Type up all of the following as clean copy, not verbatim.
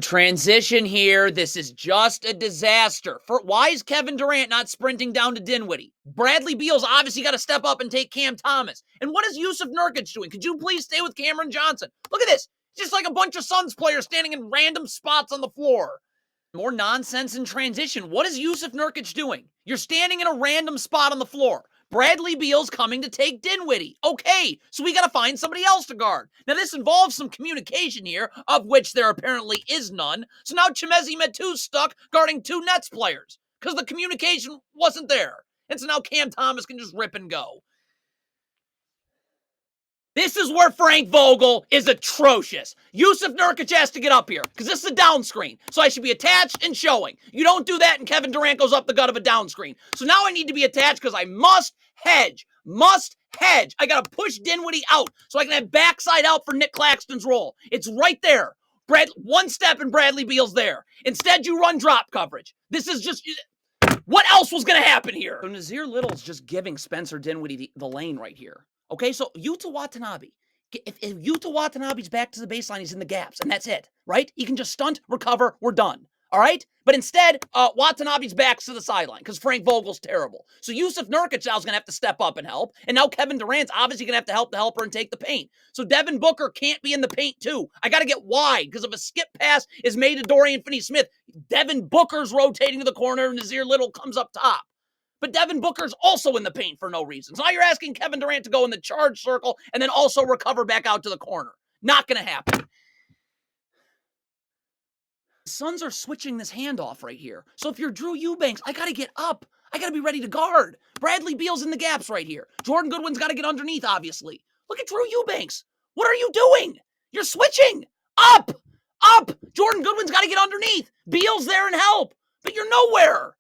transition here. This is just a disaster. Why is Kevin Durant not sprinting down to Dinwiddie? Bradley Beal's obviously got to step up and take Cam Thomas. And what is Yusuf Nurkic doing? Could you please stay with Cameron Johnson? Look at this. Just like a bunch of Suns players standing in random spots on the floor. More nonsense in transition. What is Yusuf Nurkic doing? You're standing in a random spot on the floor. Bradley Beal's coming to take Dinwiddie. Okay, so we got to find somebody else to guard. Now, this involves some communication here, of which there apparently is none. So now Chimezie Metu's stuck guarding two Nets players because the communication wasn't there. And so now Cam Thomas can just rip and go. This is where Frank Vogel is atrocious. Yusuf Nurkic has to get up here because this is a down screen. So I should be attached and showing. You don't do that and Kevin Durant goes up the gut of a down screen. So now I need to be attached because I must hedge. Must hedge. I got to push Dinwiddie out so I can have backside out for Nick Claxton's role. It's right there. One step and Bradley Beal's there. Instead, you run drop coverage. This is just... What else was going to happen here? So Nazir Little's just giving Spencer Dinwiddie the lane right here. Okay, so Yuta Watanabe. If Yuta Watanabe's back to the baseline, he's in the gaps, and that's it, right? He can just stunt, recover, we're done, all right? But instead, Watanabe's back to the sideline because Frank Vogel's terrible. So Yusuf Nurkic now is going to have to step up and help, and now Kevin Durant's obviously going to have to help the helper and take the paint. So Devin Booker can't be in the paint too. I got to get wide because if a skip pass is made to Dorian Finney-Smith, Devin Booker's rotating to the corner, and Nazir Little comes up top. But Devin Booker's also in the paint for no reason. So now you're asking Kevin Durant to go in the charge circle and then also recover back out to the corner. Not going to happen. The Suns are switching this handoff right here. So if you're Drew Eubanks, I got to get up. I got to be ready to guard. Bradley Beal's in the gaps right here. Jordan Goodwin's got to get underneath, obviously. Look at Drew Eubanks. What are you doing? You're switching. Up. Up. Jordan Goodwin's got to get underneath. Beal's there and help. But you're nowhere.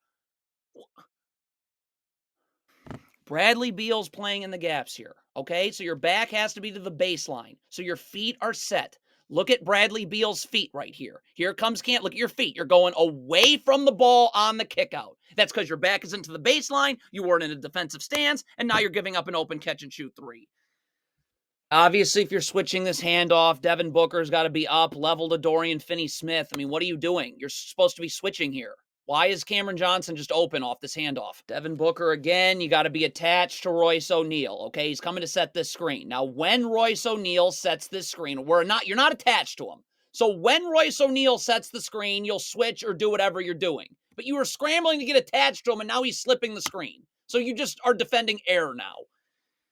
Bradley Beal's playing in the gaps here, okay? So your back has to be to the baseline. So your feet are set. Look at Bradley Beal's feet right here. Here comes Cam. Look at your feet. You're going away from the ball on the kickout. That's because your back is into the baseline. You weren't in a defensive stance, and now you're giving up an open catch-and-shoot three. Obviously, if you're switching this handoff, Devin Booker's got to be up, level to Dorian Finney-Smith. I mean, what are you doing? You're supposed to be switching here. Why is Cameron Johnson just open off this handoff? Devin Booker, again, you got to be attached to Royce O'Neal, okay? He's coming to set this screen. Now, when Royce O'Neal sets this screen, you're not attached to him. So when Royce O'Neal sets the screen, you'll switch or do whatever you're doing. But you were scrambling to get attached to him, and now he's slipping the screen. So you just are defending error now.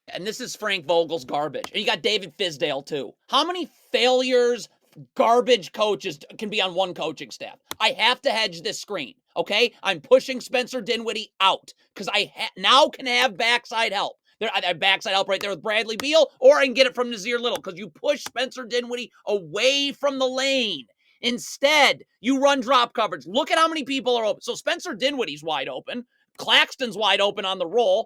And this is Frank Vogel's garbage. And you got David Fizdale, too. How many failures, garbage coaches can be on one coaching staff? I have to hedge this screen, okay? I'm pushing Spencer Dinwiddie out because I now can have backside help. I have backside help right there with Bradley Beal, or I can get it from Nazir Little because you push Spencer Dinwiddie away from the lane. Instead, you run drop coverage. Look at how many people are open. So Spencer Dinwiddie's wide open. Claxton's wide open on the roll.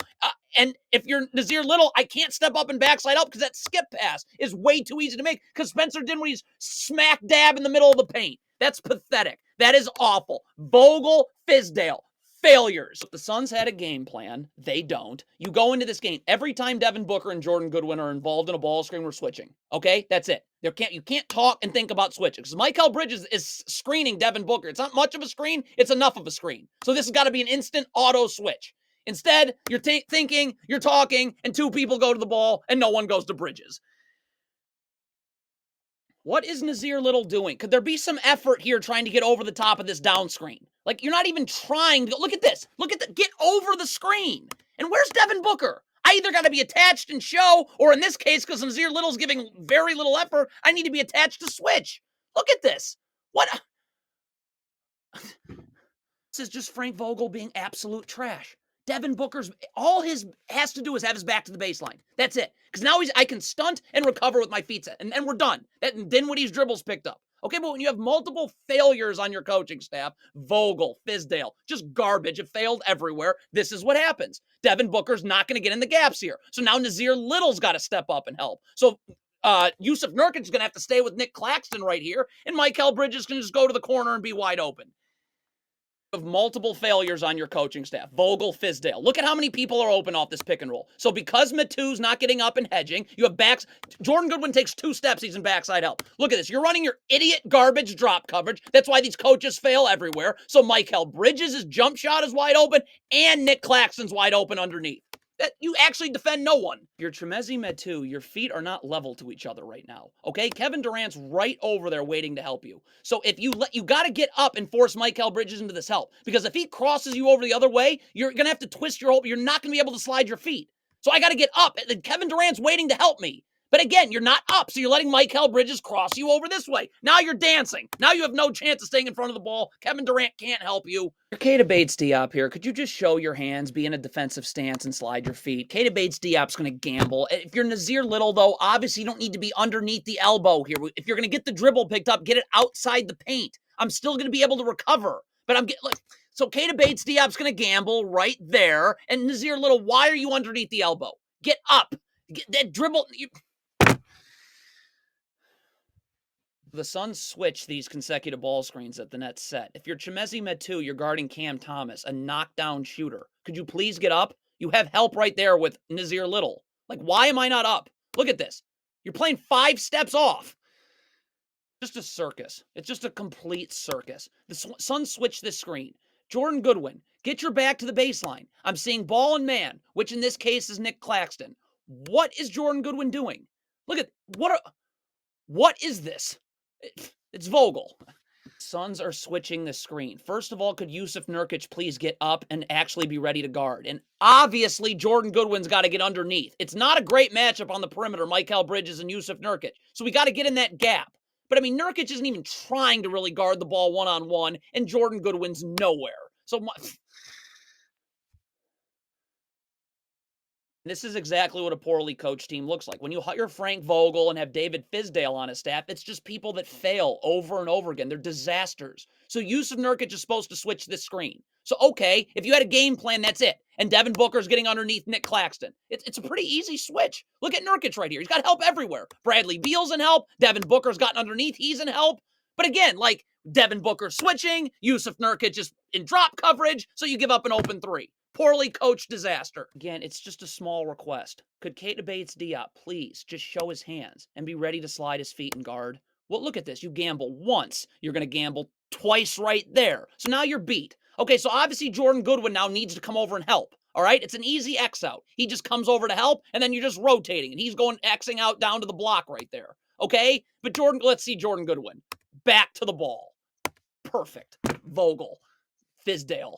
And if you're Nazir Little, I can't step up and backside up because that skip pass is way too easy to make because Spencer Dinwiddie's smack dab in the middle of the paint. That's pathetic. That is awful. Vogel, Fizdale, failures. If the Suns had a game plan, they don't. You go into this game, every time Devin Booker and Jordan Goodwin are involved in a ball screen, we're switching. Okay? That's it. You can't talk and think about switching because Mikal Bridges is screening Devin Booker. It's not much of a screen. It's enough of a screen. So this has got to be an instant auto switch. Instead, you're thinking, you're talking, and two people go to the ball, and no one goes to Bridges. What is Nazir Little doing? Could there be some effort here trying to get over the top of this down screen? Like, you're not even trying to go. Look at this. Get over the screen. And where's Devin Booker? I either got to be attached and show, or in this case, because Nazir Little's giving very little effort, I need to be attached to switch. Look at this. What? This is just Frank Vogel being absolute trash. Devin Booker's, all his has to do is have his back to the baseline. That's it. Because now I can stunt and recover with my feet set. And we're done. Dinwiddie's dribble's picked up. Okay, but when you have multiple failures on your coaching staff, Vogel, Fizdale, just garbage, it failed everywhere, this is what happens. Devin Booker's not going to get in the gaps here. So now Nazir Little's got to step up and help. So Yusuf Nurkic is going to have to stay with Nick Claxton right here, and Mikal Bridges can just go to the corner and be wide open. have multiple failures on your coaching staff. Vogel, Fizdale. Look at how many people are open off this pick and roll. So because Matu's not getting up and hedging, you have backs. Jordan Goodwin takes 2 steps. He's in backside help. Look at this. You're running your idiot garbage drop coverage. That's why these coaches fail everywhere. So Michael Bridges' jump shot is wide open and Nick Claxton's wide open underneath. That you actually defend no one. If you're Tremezi Metu, your feet are not level to each other right now. Okay, Kevin Durant's right over there waiting to help you. So if you got to get up and force Michael Bridges into this help, because if he crosses you over the other way, you're gonna have to twist your whole. You're not gonna be able to slide your feet. So I got to get up. And Kevin Durant's waiting to help me. But again, you're not up, so you're letting Michael Bridges cross you over this way. Now you're dancing. Now you have no chance of staying in front of the ball. Kevin Durant can't help you. You're Keita Bates-Diop here. Could you just show your hands, be in a defensive stance, and slide your feet? Keita Bates-Diop's going to gamble. If you're Nazir Little, though, obviously you don't need to be underneath the elbow here. If you're going to get the dribble picked up, get it outside the paint. I'm still going to be able to recover. But so Keita Bates-Diop's going to gamble right there. And Nazir Little, why are you underneath the elbow? Get up. Get that dribble. The Suns switch these consecutive ball screens at the net set. If you're Chemezi Metu, you're guarding Cam Thomas, a knockdown shooter. Could you please get up? You have help right there with Nazir Little. Like, why am I not up? Look at this. You're playing 5 steps off. Just a circus. It's just a complete circus. The Suns switch this screen. Jordan Goodwin, get your back to the baseline. I'm seeing ball and man, which in this case is Nick Claxton. What is Jordan Goodwin doing? Look at what is this? It's Vogel. Suns are switching the screen. First of all, could Yusuf Nurkic please get up and actually be ready to guard? And obviously, Jordan Goodwin's got to get underneath. It's not a great matchup on the perimeter, Michael Bridges and Yusuf Nurkic. So we got to get in that gap. But I mean, Nurkic isn't even trying to really guard the ball one-on-one, and Jordan Goodwin's nowhere. So this is exactly what a poorly coached team looks like. When you hire Frank Vogel and have David Fizdale on his staff, it's just people that fail over and over again. They're disasters. So Yusuf Nurkic is supposed to switch this screen. So, okay, if you had a game plan, that's it. And Devin Booker's getting underneath Nick Claxton. It's a pretty easy switch. Look at Nurkic right here. He's got help everywhere. Bradley Beal's in help. Devin Booker's gotten underneath. He's in help. But again, like Devin Booker switching, Yusuf Nurkic is in drop coverage, so you give up an open 3. Poorly coached disaster. Again, it's just a small request. Could Keita Bates-Diop please just show his hands and be ready to slide his feet and guard? Well, look at this. You gamble once. You're going to gamble twice right there. So now you're beat. Okay, so obviously Jordan Goodwin now needs to come over and help. All right? It's an easy X out. He just comes over to help, and then you're just rotating, and he's going Xing out down to the block right there. Okay? But let's see Jordan Goodwin. Back to the ball. Perfect. Vogel. Fizdale.